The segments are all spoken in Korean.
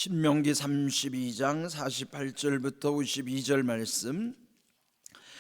신명기 32장 48절부터 52절 말씀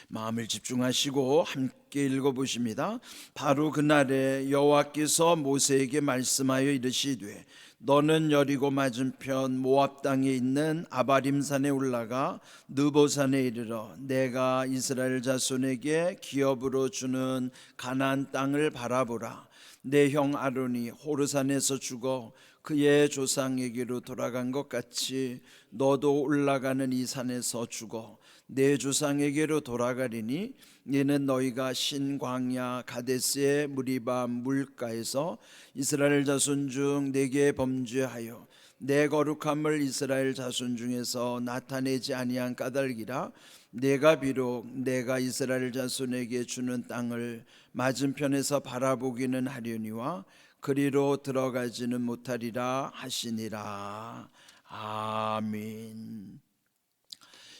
마음을 집중하시고 함께 읽어보십니다. 바로 그날에 여호와께서 모세에게 말씀하여 이르시되 너는 여리고 맞은편 모압 땅에 있는 아바림산에 올라가 느보산에 이르러 내가 이스라엘 자손에게 기업으로 주는 가나안 땅을 바라보라. 내 형 아론이 호르산에서 죽어 그의 조상에게로 돌아간 것 같이 너도 올라가는 이 산에서 죽어 내 조상에게로 돌아가리니 이는 너희가 신광야 가데스의 무리바 물가에서 이스라엘 자손 중 내게 범죄하여 내 거룩함을 이스라엘 자손 중에서 나타내지 아니한 까닭이라. 내가 비록 내가 이스라엘 자손에게 주는 땅을 맞은편에서 바라보기는 하려니와 그리로 들어가지는 못하리라 하시니라. 아멘.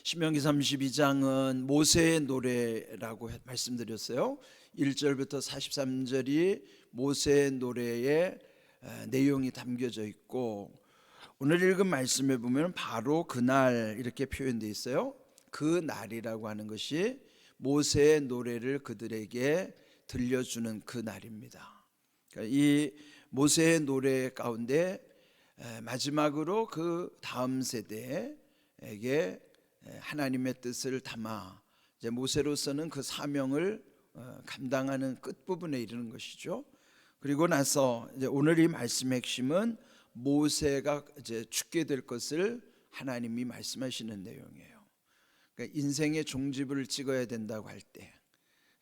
신명기 32장은 모세의 노래라고 말씀드렸어요. 1절부터 43절이 모세의 노래의 내용이 담겨져 있고, 오늘 읽은 말씀에 보면 바로 그날 이렇게 표현되어 있어요. 그 날이라고 하는 것이 모세의 노래를 그들에게 들려주는 그 날입니다. 그러니까 이 모세의 노래 가운데 마지막으로 그 다음 세대에게 하나님의 뜻을 담아 이제 모세로서는 그 사명을 감당하는 끝부분에 이르는 것이죠. 그리고 나서 이제 오늘 이 말씀의 핵심은 모세가 이제 죽게 될 것을 하나님이 말씀하시는 내용이에요. 그러니까 인생의 종지부를 찍어야 된다고 할 때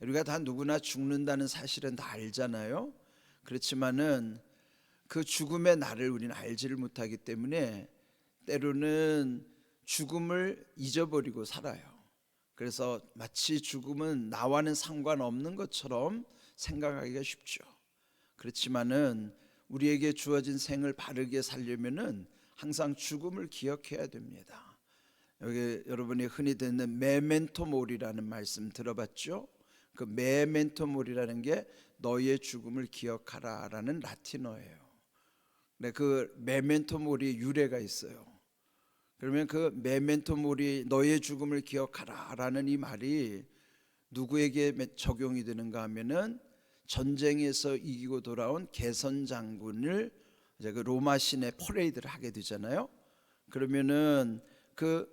우리가 다 누구나 죽는다는 사실은 다 알잖아요. 그렇지만은 그 죽음의 날을 우리는 알지를 못하기 때문에 때로는 죽음을 잊어버리고 살아요. 그래서 마치 죽음은 나와는 상관없는 것처럼 생각하기가 쉽죠. 그렇지만은 우리에게 주어진 생을 바르게 살려면은 항상 죽음을 기억해야 됩니다. 여기 여러분이 흔히 듣는 메멘토 모리라는 말씀 들어봤죠? 그 메멘토 모리라는 게 너의 죽음을 기억하라라는 라틴어예요. 근데 그 메멘토 모리의 유래가 있어요. 그러면 그 메멘토 모리 너의 죽음을 기억하라라는 이 말이 누구에게 적용이 되는가 하면은 전쟁에서 이기고 돌아온 개선 장군을 이제 그 로마 시내 퍼레이드를 하게 되잖아요. 그러면은 그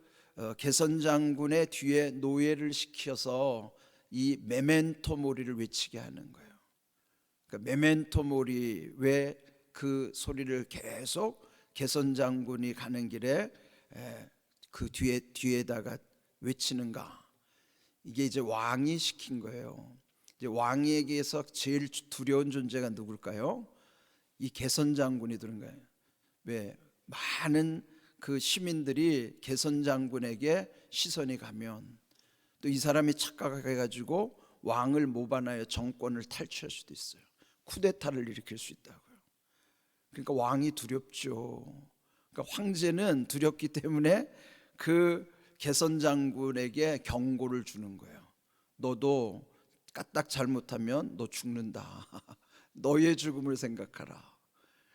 개선 장군의 뒤에 노예를 시켜서 이 메멘토 모리를 외치게 하는 거예요. 그러니까 메멘토 모리, 왜 그 소리를 계속 개선 장군이 가는 길에 그 뒤에다가 외치는가? 이게 이제 왕이 시킨 거예요. 이제 왕에게서 제일 두려운 존재가 누굴까요? 이 개선 장군이 들은 거예요. 왜? 많은 그 시민들이 개선 장군에게 시선이 가면 또 이 사람이 착각해가지고 왕을 모반하여 정권을 탈취할 수도 있어요. 쿠데타를 일으킬 수 있다고요. 그러니까 왕이 두렵죠. 그러니까 황제는 두렵기 때문에 그 개선 장군에게 경고를 주는 거예요. 너도 까딱 잘못하면 너 죽는다. 너의 죽음을 생각하라.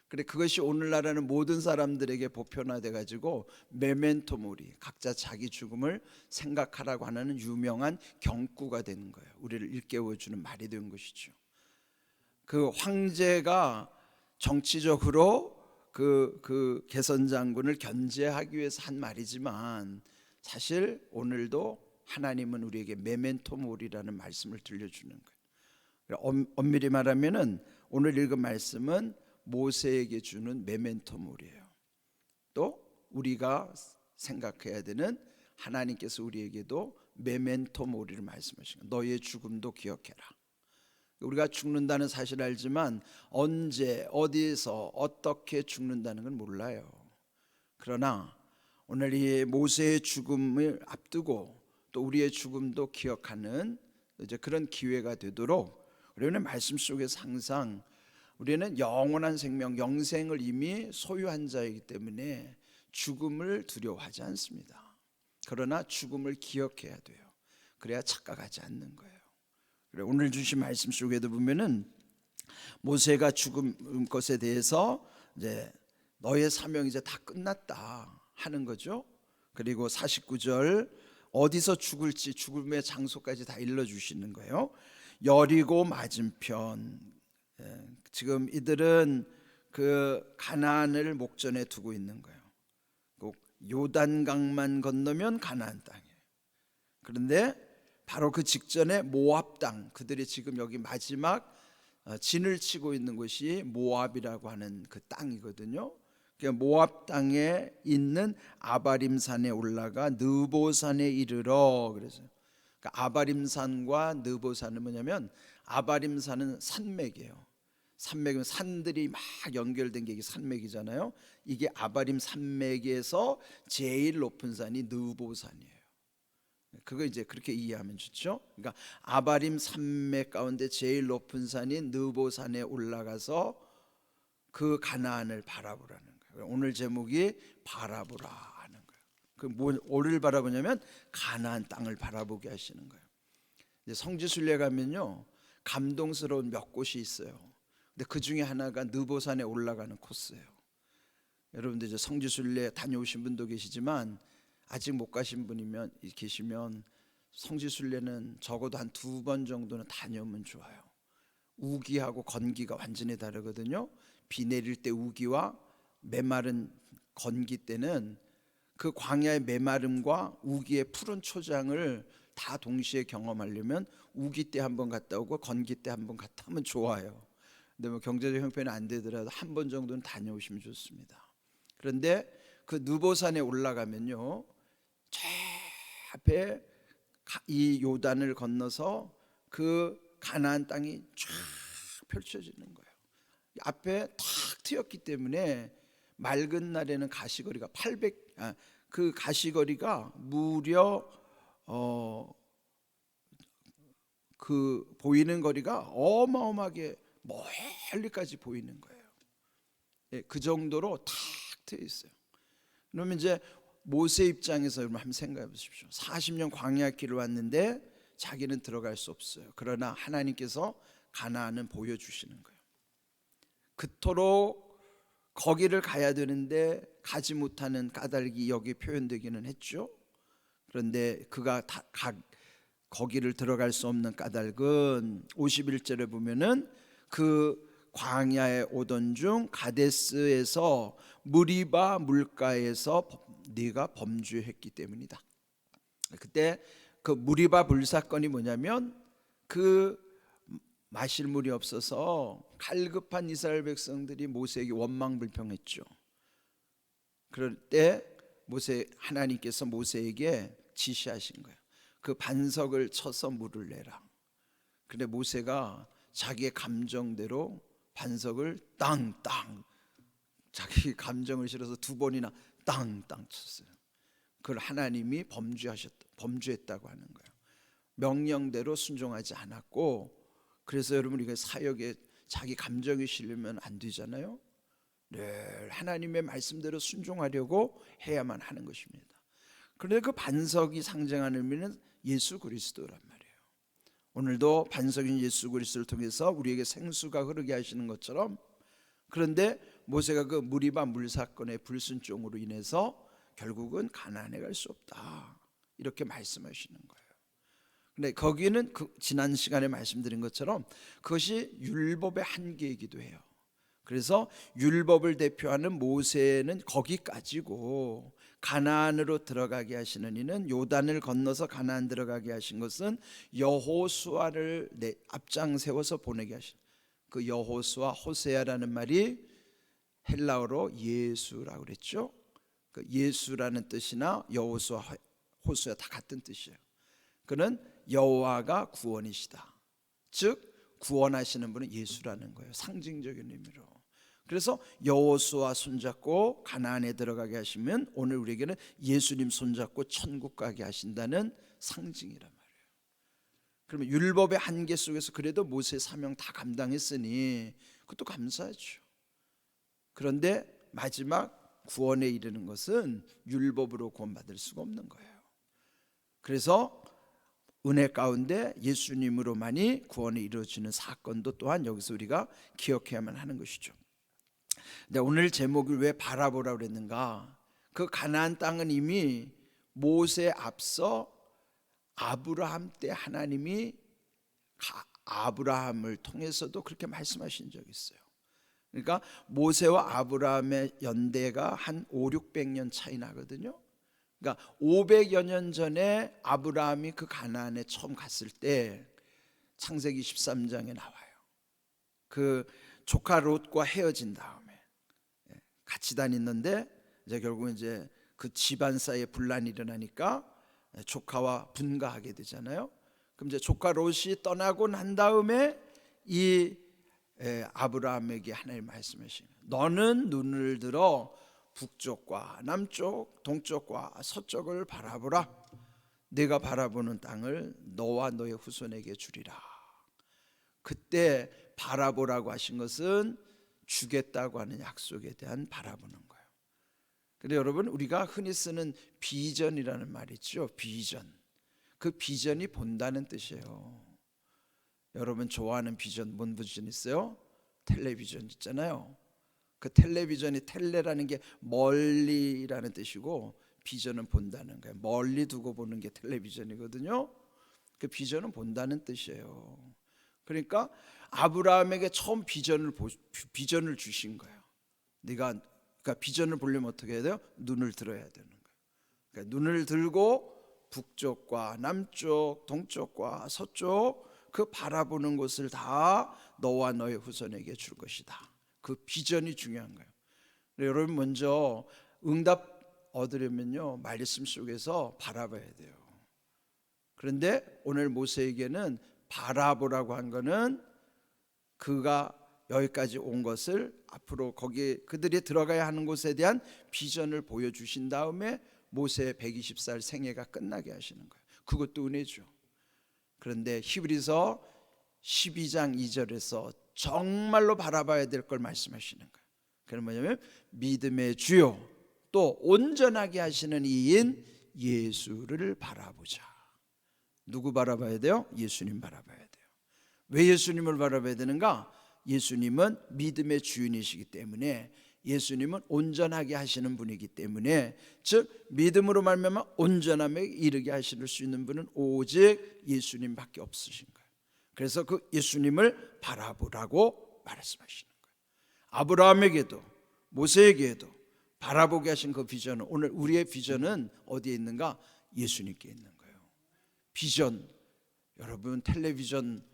그래, 그것이 오늘날에는 모든 사람들에게 보편화돼 가지고 메멘토 모리, 각자 자기 죽음을 생각하라고 하는 유명한 경구가 되는 거예요. 우리를 일깨워주는 말이 된 것이죠. 그 황제가 정치적으로 그 개선 장군을 견제하기 위해서 한 말이지만 사실 오늘도 하나님은 우리에게 메멘토 모리라는 말씀을 들려주는 거예요. 엄밀히 말하면은 오늘 읽은 말씀은 모세에게 주는 메멘토 모리예요. 또 우리가 생각해야 되는 하나님께서 우리에게도 메멘토 모리를 말씀하신 거예요. 너의 죽음도 기억해라. 우리가 죽는다는 사실을 알지만 언제 어디에서 어떻게 죽는다는 건 몰라요. 그러나 오늘 이 모세의 죽음을 앞두고 또 우리의 죽음도 기억하는 이제 그런 기회가 되도록 우리는 말씀 속에서 항상 우리는 영원한 생명, 영생을 이미 소유한 자이기 때문에 죽음을 두려워하지 않습니다. 그러나 죽음을 기억해야 돼요. 그래야 착각하지 않는 거예요. 오늘 주신 말씀 속에도 보면은 모세가 죽은 것에 대해서 이제 너의 사명이 이제 다 끝났다 하는 거죠. 그리고 49절 어디서 죽을지 죽음의 장소까지 다 일러주시는 거예요. 여리고 맞은편. 지금 이들은 그 가나안을 목전에 두고 있는 거예요. 꼭 요단강만 건너면 가나안 땅이에요. 그런데 바로 그 직전에 모압 땅, 그들이 지금 여기 마지막 진을 치고 있는 곳이 모압이라고 하는 그 땅이거든요. 그러니까 모압 땅에 있는 아바림산에 올라가 느보산에 이르러. 그래서 그러니까 아바림산과 느보산은 뭐냐면, 아바림산은 산맥이에요. 산맥은 산들이 막 연결된 게 이게 산맥이잖아요. 이게 아바림 산맥에서 제일 높은 산이 느보산이에요. 그거 이제 그렇게 이해하면 좋죠. 그러니까 아바림 산맥 가운데 제일 높은 산인 느보산에 올라가서 그 가나안을 바라보라는 거예요. 오늘 제목이 바라보라 하는 거예요. 그 뭐를 바라보냐면 가나안 땅을 바라보게 하시는 거예요. 이제 성지순례 가면요, 감동스러운 몇 곳이 있어요. 근데 그 중에 하나가 느보산에 올라가는 코스예요. 여러분들 이제 성지순례 다녀오신 분도 계시지만 아직 못 가신 분이면 계시면 성지순례는 적어도 한 2번 정도는 다녀오면 좋아요. 우기하고 건기가 완전히 다르거든요. 비 내릴 때 우기와 메마른 건기 때는 그 광야의 메마름과 우기의 푸른 초장을 다 동시에 경험하려면 우기 때 한번 갔다 오고 건기 때 한번 갔다 오면 좋아요. 근데 뭐 경제적 형편이 안 되더라도 한 번 정도는 다녀오시면 좋습니다. 그런데 그 느보산에 올라가면요, 저 앞에 이 요단을 건너서 그 가나안 땅이 쫙 펼쳐지는 거예요. 앞에 탁 트였기 때문에 맑은 날에는 가시거리가 그 가시거리가 무려 그 보이는 거리가 어마어마하게 멀리까지 보이는 거예요. 예, 그 정도로 탁 트여 있어요. 그러면 이제 모세 입장에서 여러분 한번 생각해 보십시오. 40년 광야 길을 왔는데 자기는 들어갈 수 없어요. 그러나 하나님께서 가나안은 보여주시는 거예요. 그토록 거기를 가야 되는데 가지 못하는 까닭이 여기 표현되기는 했죠. 그런데 그가 거기를 들어갈 수 없는 까닭은 51절에 보면은 그 광야에 오던 중 가데스에서 무리바 물가에서 네가 범죄했기 때문이다. 그때 그 무리바 불사건이 뭐냐면, 그 마실 물이 없어서 갈급한 이스라엘 백성들이 모세에게 원망불평했죠. 그럴 때 하나님께서 모세에게 지시하신 거예요. 그 반석을 쳐서 물을 내라. 근데 모세가 자기의 감정대로 반석을 땅땅, 자기 감정을 실어서 2번이나 땅땅 쳤어요. 그걸 하나님이 범죄했다고 하는 거예요. 명령대로 순종하지 않았고, 그래서 여러분 이거 사역에 자기 감정이 실리면 안 되잖아요. 늘 하나님의 말씀대로 순종하려고 해야만 하는 것입니다. 그런데 그 반석이 상징하는 의미는 예수 그리스도란 말이에요. 오늘도 반석인 예수 그리스도를 통해서 우리에게 생수가 흐르게 하시는 것처럼, 그런데 모세가 그 무리바 물사건의 불순종으로 인해서 결국은 가나안에 갈 수 없다, 이렇게 말씀하시는 거예요. 근데 거기는 지난 시간에 말씀드린 것처럼 그것이 율법의 한계이기도 해요. 그래서 율법을 대표하는 모세는 거기까지고, 가나안으로 들어가게 하시는 이는 요단을 건너서 가나안 들어가게 하신 것은 여호수아를 앞장 세워서 보내게 하신, 그 여호수아, 호세아라는 말이 헬라어로 예수라고 그랬죠. 그 예수라는 뜻이나 여호수아, 호수아 다 같은 뜻이에요. 그는 여호와가 구원이시다, 즉 구원하시는 분은 예수라는 거예요. 상징적인 의미로. 그래서 여호수아 손잡고 가나안에 들어가게 하시면 오늘 우리에게는 예수님 손잡고 천국 가게 하신다는 상징이란 말이에요. 그러면 율법의 한계 속에서 그래도 모세 사명 다 감당했으니 그것도 감사하죠. 그런데 마지막 구원에 이르는 것은 율법으로 구원받을 수가 없는 거예요. 그래서 은혜 가운데 예수님으로만이 구원이 이루어지는 사건도 또한 여기서 우리가 기억해야만 하는 것이죠. 근데 오늘 제목을 왜 바라보라고 그랬는가? 그 가나안 땅은 이미 모세에 앞서 아브라함 때 하나님이 아브라함을 통해서도 그렇게 말씀하신 적이 있어요. 그러니까 모세와 아브라함의 연대가 한 500~600년 차이 나거든요. 그러니까 500여 년 전에 아브라함이 그 가나안에 처음 갔을 때 창세기 13장에 나와요. 그 조카 롯과 헤어진 다음에 같이 다녔는데 이제 결국 이제 그 집안 사이에 분란이 일어나니까 조카와 분가하게 되잖아요. 그럼 이제 조카 롯이 떠나고 난 다음에 이 아브라함에게 하나님 말씀하시는, 너는 눈을 들어 북쪽과 남쪽, 동쪽과 서쪽을 바라보라. 내가 바라보는 땅을 너와 너의 후손에게 주리라. 그때 바라보라고 하신 것은 주겠다고 하는 약속에 대한 바라보는 거예요. 근데 여러분, 우리가 흔히 쓰는 비전이라는 말 있죠. 비전. 그 비전이 본다는 뜻이에요. 여러분 좋아하는 비전, 뭔 비전 있어요? 텔레비전 있잖아요. 그 텔레비전이, 텔레라는 게 멀리라는 뜻이고 비전은 본다는 거예요. 멀리 두고 보는 게 텔레비전이거든요. 그 비전은 본다는 뜻이에요. 그러니까 아브라함에게 처음 비전을 주신 거예요. 그러니까 비전을 보려면 어떻게 해야 돼요? 눈을 들어야 되는 거예요. 그러니까 눈을 들고 북쪽과 남쪽, 동쪽과 서쪽 그 바라보는 곳을 다 너와 너의 후손에게 줄 것이다. 그 비전이 중요한 거예요. 여러분 먼저 응답 얻으려면요, 말씀 속에서 바라봐야 돼요. 그런데 오늘 모세에게는 바라보라고 한 거는 그가 여기까지 온 것을 앞으로 거기에 그들이 들어가야 하는 곳에 대한 비전을 보여주신 다음에 모세의 120살 생애가 끝나게 하시는 거예요. 그것도 은혜죠. 그런데 히브리서 12장 2절에서 정말로 바라봐야 될 걸 말씀하시는 거예요. 그건 뭐냐면 믿음의 주요 또 온전하게 하시는 이인 예수를 바라보자. 누구 바라봐야 돼요? 예수님 바라봐야 돼요. 왜 예수님을 바라봐야 되는가? 예수님은 믿음의 주인이시기 때문에, 예수님은 온전하게 하시는 분이기 때문에, 즉 믿음으로 말미암아 온전함에 이르게 하실 수 있는 분은 오직 예수님밖에 없으신 거예요. 그래서 그 예수님을 바라보라고 말씀하시는 거예요. 아브라함에게도 모세에게도 바라보게 하신 그 비전은, 오늘 우리의 비전은 어디에 있는가? 예수님께 있는 거예요. 비전, 여러분 텔레비전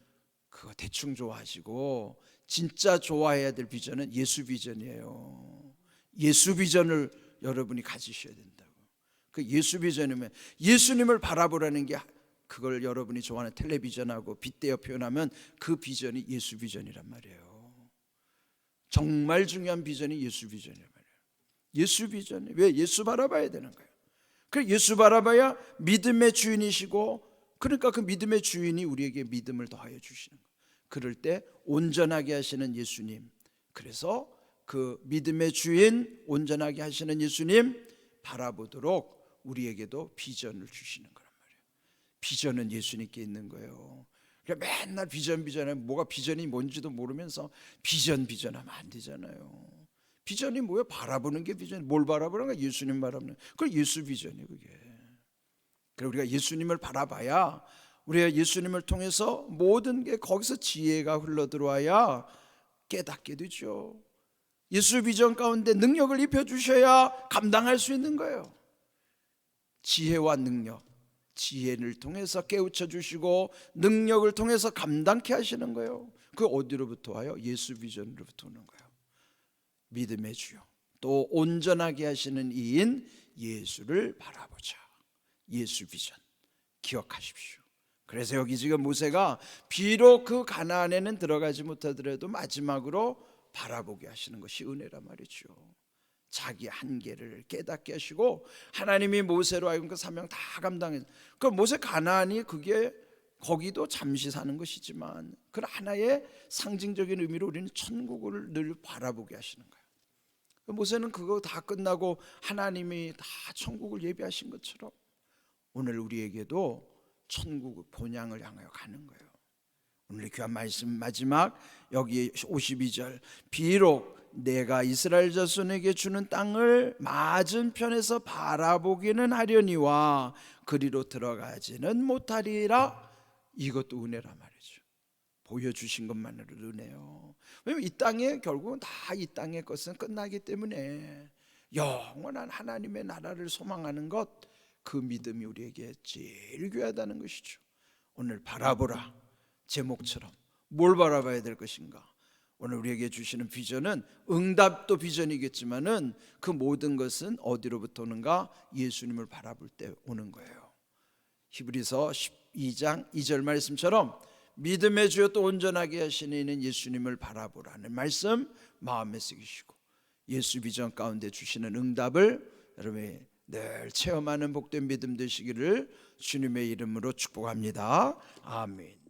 그거 대충 좋아하시고 진짜 좋아해야 될 비전은 예수 비전이에요. 예수 비전을 여러분이 가지셔야 된다고. 그 예수 비전이면 예수님을 바라보라는 게, 그걸 여러분이 좋아하는 텔레비전하고 빗대어 표현하면 그 비전이 예수 비전이란 말이에요. 정말 중요한 비전이 예수 비전이란 말이에요. 예수 비전이, 왜? 예수 바라봐야 되는 거예요. 그 예수 바라봐야 믿음의 주인이시고, 그러니까 그 믿음의 주인이 우리에게 믿음을 더하여 주시는 거예요. 그럴 때 온전하게 하시는 예수님, 그래서 그 믿음의 주인 온전하게 하시는 예수님 바라보도록 우리에게도 비전을 주시는 거란 말이에요. 비전은 예수님께 있는 거예요. 그러니까 맨날 비전에 뭐가 비전이 뭔지도 모르면서 비전하면 안 되잖아요. 비전이 뭐예요? 바라보는 게 비전. 뭘 바라보는 거야? 예수님 바라보는. 그 예수 비전이 그게. 그래서 우리가 예수님을 바라봐야, 우리가 예수님을 통해서 모든 게 거기서 지혜가 흘러들어와야 깨닫게 되죠. 예수 비전 가운데 능력을 입혀주셔야 감당할 수 있는 거예요. 지혜와 능력, 지혜를 통해서 깨우쳐 주시고 능력을 통해서 감당케 하시는 거예요. 그 어디로부터 와요? 예수 비전으로부터 오는 거예요. 믿음의 주요 또 온전하게 하시는 이인 예수를 바라보자. 예수 비전 기억하십시오. 그래서 여기 지금 모세가 비록 그 가나안에는 들어가지 못하더라도 마지막으로 바라보게 하시는 것이 은혜란 말이죠. 자기 한계를 깨닫게 하시고 하나님이 모세로 하여금 그 사명 다 감당해서, 그 모세 가나안이 그게 거기도 잠시 사는 것이지만 그 하나의 상징적인 의미로 우리는 천국을 늘 바라보게 하시는 거예요. 모세는 그거 다 끝나고 하나님이 다 천국을 예비하신 것처럼 오늘 우리에게도 천국 본향을 향하여 가는 거예요. 오늘 귀한 말씀 마지막 여기 52절, 비록 내가 이스라엘 자손에게 주는 땅을 맞은편에서 바라보기는 하려니와 그리로 들어가지는 못하리라. 이것도 은혜라 말이죠. 보여주신 것만으로도 은혜요. 왜냐면 이 땅에 결국은 다 이 땅의 것은 끝나기 때문에 영원한 하나님의 나라를 소망하는 것, 그 믿음이 우리에게 제일 귀하다는 것이죠. 오늘 바라보라 제목처럼 뭘 바라봐야 될 것인가? 오늘 우리에게 주시는 비전은, 응답도 비전이겠지만은 그 모든 것은 어디로부터 오는가? 예수님을 바라볼 때 오는 거예요. 히브리서 12장 2절 말씀처럼 믿음의 주여 또 온전하게 하시는 이는 예수님을 바라보라는 말씀 마음에 새기시고, 예수 비전 가운데 주시는 응답을 여러분이 늘 체험하는 복된 믿음 되시기를 주님의 이름으로 축복합니다. 아멘.